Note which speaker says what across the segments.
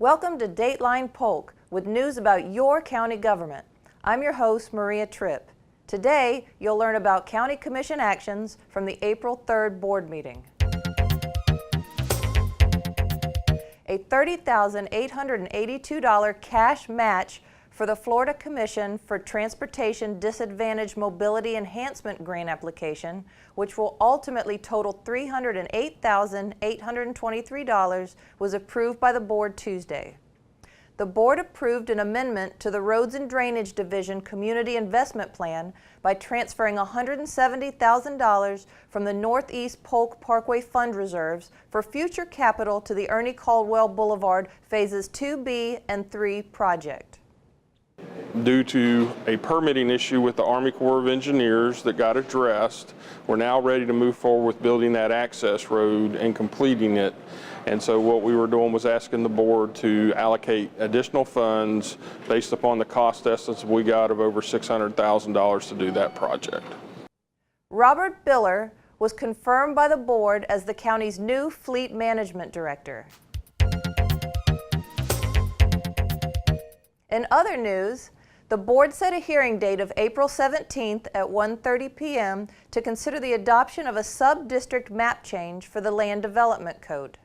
Speaker 1: Welcome to Dateline Polk with news about your county government. I'm your host, Maria Tripp. Today, you'll learn about County Commission actions from the April 3rd board meeting. A $30,882 cash match for the Florida Commission for Transportation Disadvantaged Mobility Enhancement Grant application, which will ultimately total $308,823, was approved by the board Tuesday. The board approved an amendment to the Roads and Drainage Division Community Investment Plan by transferring $170,000 from the Northeast Polk Parkway Fund reserves for future capital to the Ernie Caldwell Boulevard Phases 2B and 3 project.
Speaker 2: Due to a permitting issue with the Army Corps of Engineers that got addressed, we're now ready to move forward with building that access road and completing it. And so what we were doing was asking the board to allocate additional funds based upon the cost estimates we got of over $600,000 to do that project.
Speaker 1: Robert Biller was confirmed by the board as the county's new fleet management director. In other news, the board set a hearing date of April 17th at 1:30 p.m. to consider the adoption of a sub-district map change for the Land Development Code.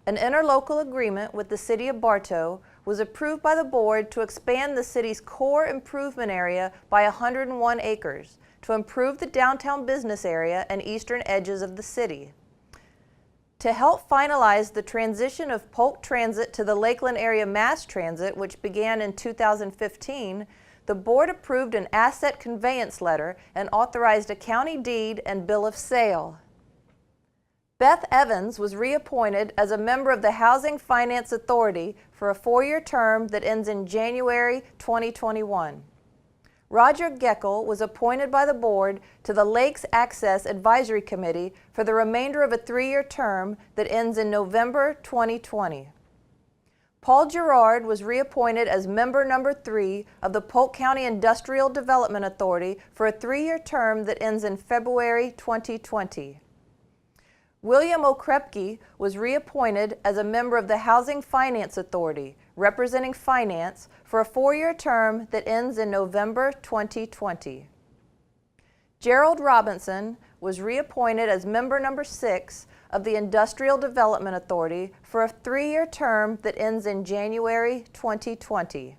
Speaker 1: An interlocal agreement with the City of Bartow was approved by the board to expand the city's core improvement area by 101 acres to improve the downtown business area and eastern edges of the city. To help finalize the transition of Polk Transit to the Lakeland Area Mass Transit, which began in 2015, the board approved an asset conveyance letter and authorized a county deed and bill of sale. Beth Evans was reappointed as a member of the Housing Finance Authority for a 4-year term that ends in January 2021. Roger Geckel was appointed by the board to the Lakes Access Advisory Committee for the remainder of a 3-year term that ends in November 2020. Paul Gerard was reappointed as member number 3 of the Polk County Industrial Development Authority for a 3-year term that ends in February 2020. William Okrepke was reappointed as a member of the Housing Finance Authority, representing finance, for a 4-year term that ends in November 2020. Gerald Robinson was reappointed as member number 6 of the Industrial Development Authority for a 3-year term that ends in January 2020.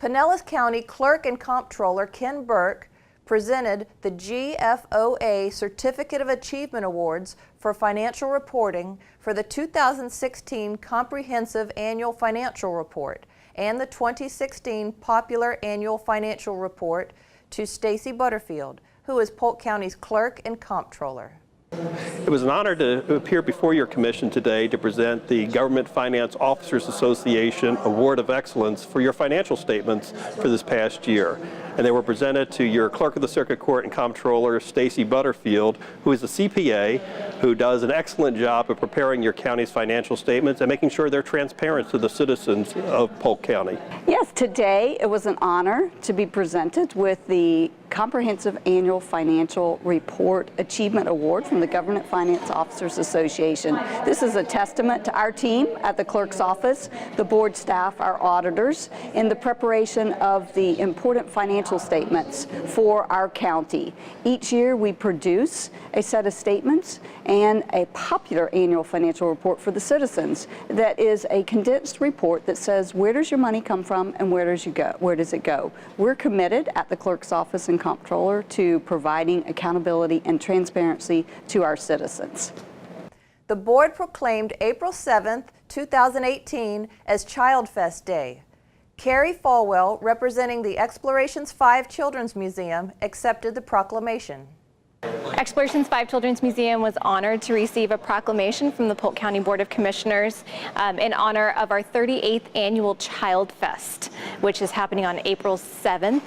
Speaker 1: Pinellas County Clerk and Comptroller Ken Burke presented the GFOA Certificate of Achievement Awards for financial reporting for the 2016 Comprehensive Annual Financial Report and the 2016 Popular Annual Financial Report to Stacy Butterfield, who is Polk County's Clerk and Comptroller.
Speaker 3: It was an honor to appear before your commission today to present the Government Finance Officers Association Award of Excellence for your financial statements for this past year. And they were presented to your Clerk of the Circuit Court and Comptroller, Stacy Butterfield, who is a CPA, who does an excellent job of preparing your county's financial statements and making sure they're transparent to the citizens of Polk County.
Speaker 4: Yes, today it was an honor to be presented with the Comprehensive Annual Financial Report Achievement Award from the Government Finance Officers Association. This is a testament to our team at the clerk's office, the board staff, our auditors, in the preparation of the important financial statements for our county. Each year we produce a set of statements and a popular annual financial report for the citizens that is a condensed report that says where does your money come from and where does it go. We're committed at the clerk's office and comptroller to providing accountability and transparency to our citizens.
Speaker 1: The board proclaimed April 7th, 2018 as Child Fest Day. Carrie Falwell, representing the Explorations 5 Children's Museum, accepted the proclamation.
Speaker 5: Explorations 5 Children's Museum was honored to receive a proclamation from the Polk County Board of Commissioners in honor of our 38th annual Child Fest, which is happening on April 7th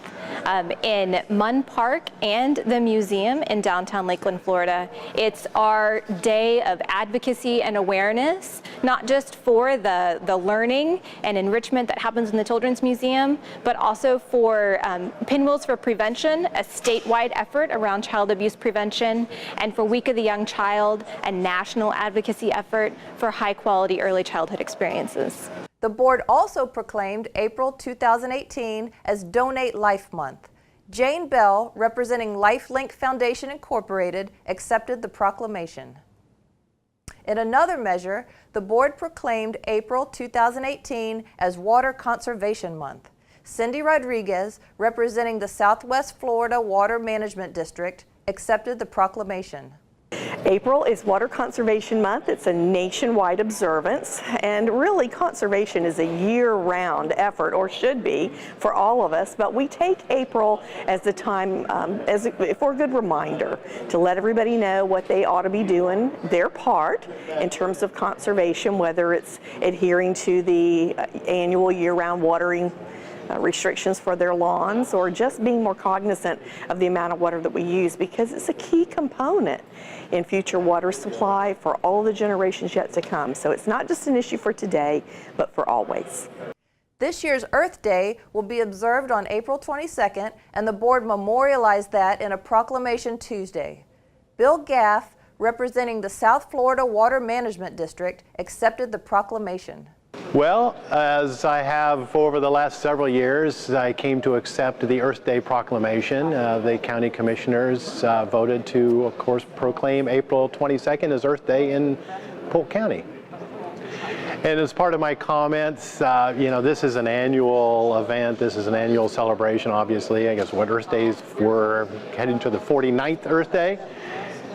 Speaker 5: in Munn Park and the museum in downtown Lakeland, Florida. It's our day of advocacy and awareness, not just for the learning and enrichment that happens in the Children's Museum, but also for Pinwheels for Prevention, a statewide effort around child abuse prevention education, and for Week of the Young Child, a national advocacy effort for high-quality early childhood experiences.
Speaker 1: The board also proclaimed April 2018 as Donate Life Month. Jane Bell, representing LifeLink Foundation Incorporated, accepted the proclamation. In another measure, the board proclaimed April 2018 as Water Conservation Month. Cindy Rodriguez, representing the Southwest Florida Water Management District, accepted the proclamation.
Speaker 6: April is Water Conservation Month. It's a nationwide observance, and really conservation is a year-round effort, or should be, for all of us, but we take April as the time for a good reminder to let everybody know what they ought to be doing, their part in terms of conservation, whether it's adhering to the annual year-round watering restrictions for their lawns, or just being more cognizant of the amount of water that we use, because it's a key component in future water supply for all the generations yet to come. So it's not just an issue for today, but for always.
Speaker 1: This year's Earth Day will be observed on April 22nd, and the board memorialized that in a proclamation Tuesday. Bill Gaff, representing the South Florida Water Management District, accepted the proclamation.
Speaker 7: Well, as I have over the last several years, I came to accept the Earth Day proclamation. The county commissioners voted to, of course, proclaim April 22nd as Earth Day in Polk County. And as part of my comments, this is an annual event. This is an annual celebration, obviously. I guess what Earth Days were heading to the 49th Earth Day.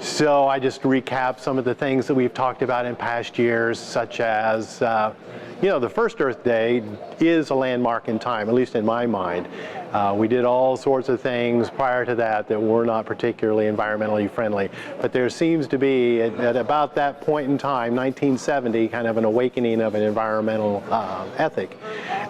Speaker 7: So I just recap some of the things that we've talked about in past years, such as, the first Earth Day is a landmark in time, at least in my mind. We did all sorts of things prior to that were not particularly environmentally friendly. But there seems to be, at about that point in time, 1970, kind of an awakening of an environmental ethic.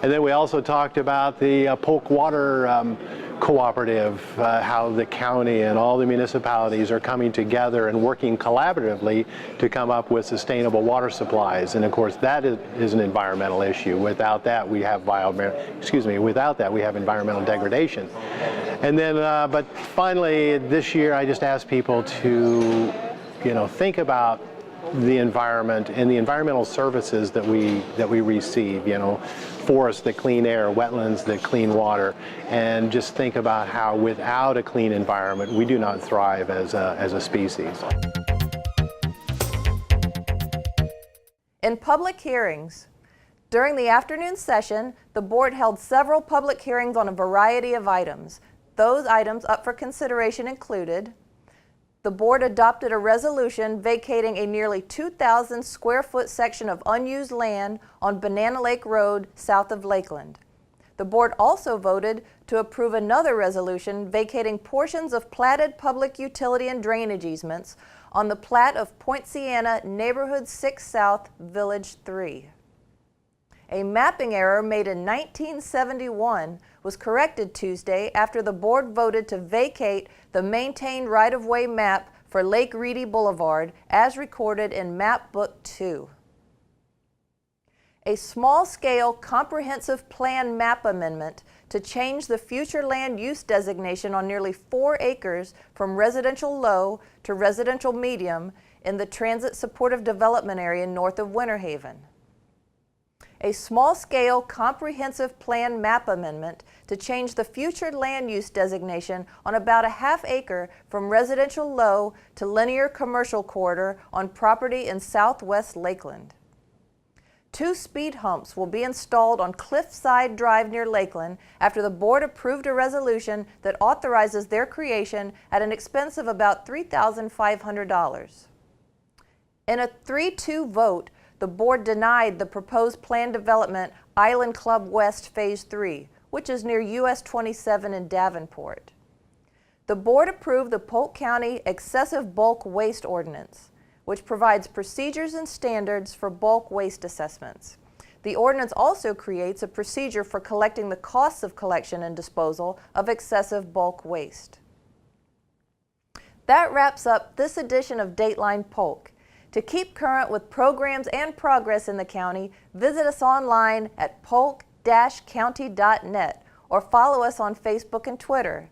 Speaker 7: And then we also talked about the Polk Water Cooperative, how the county and all the municipalities are coming together and working collaboratively to come up with sustainable water supplies. And of course, that is an environmental issue. Without that, we have environmental degradation. And then, but finally, this year, I just asked people to, think about the environment and the environmental services that we receive, forests that clean air, wetlands that clean water, and just think about how without a clean environment we do not thrive as a species.
Speaker 1: In public hearings, during the afternoon session, the board held several public hearings on a variety of items. Those items up for consideration included: the board adopted a resolution vacating a nearly 2,000 square foot section of unused land on Banana Lake Road south of Lakeland. The board also voted to approve another resolution vacating portions of platted public utility and drainage easements on the plat of Point Siena Neighborhood 6 South, Village 3. A mapping error made in 1971 was corrected Tuesday after the board voted to vacate the maintained right-of-way map for Lake Reedy Boulevard as recorded in Map Book 2. A small-scale comprehensive plan map amendment to change the future land use designation on nearly 4 acres from residential low to residential medium in the Transit Supportive Development area north of Winter Haven. A small-scale comprehensive plan map amendment to change the future land use designation on about a half acre from residential low to linear commercial corridor on property in southwest Lakeland. 2 speed humps will be installed on Cliffside Drive near Lakeland after the board approved a resolution that authorizes their creation at an expense of about $3,500. In a 3-2 vote, the board denied the proposed planned development Island Club West Phase 3, which is near US 27 in Davenport. The board approved the Polk County Excessive Bulk Waste Ordinance, which provides procedures and standards for bulk waste assessments. The ordinance also creates a procedure for collecting the costs of collection and disposal of excessive bulk waste. That wraps up this edition of Dateline Polk. To keep current with programs and progress in the county, visit us online at polk-county.net or follow us on Facebook and Twitter.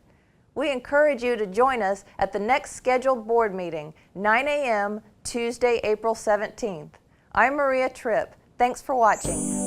Speaker 1: We encourage you to join us at the next scheduled board meeting, 9 a.m. Tuesday, April 17th. I'm Maria Tripp. Thanks for watching.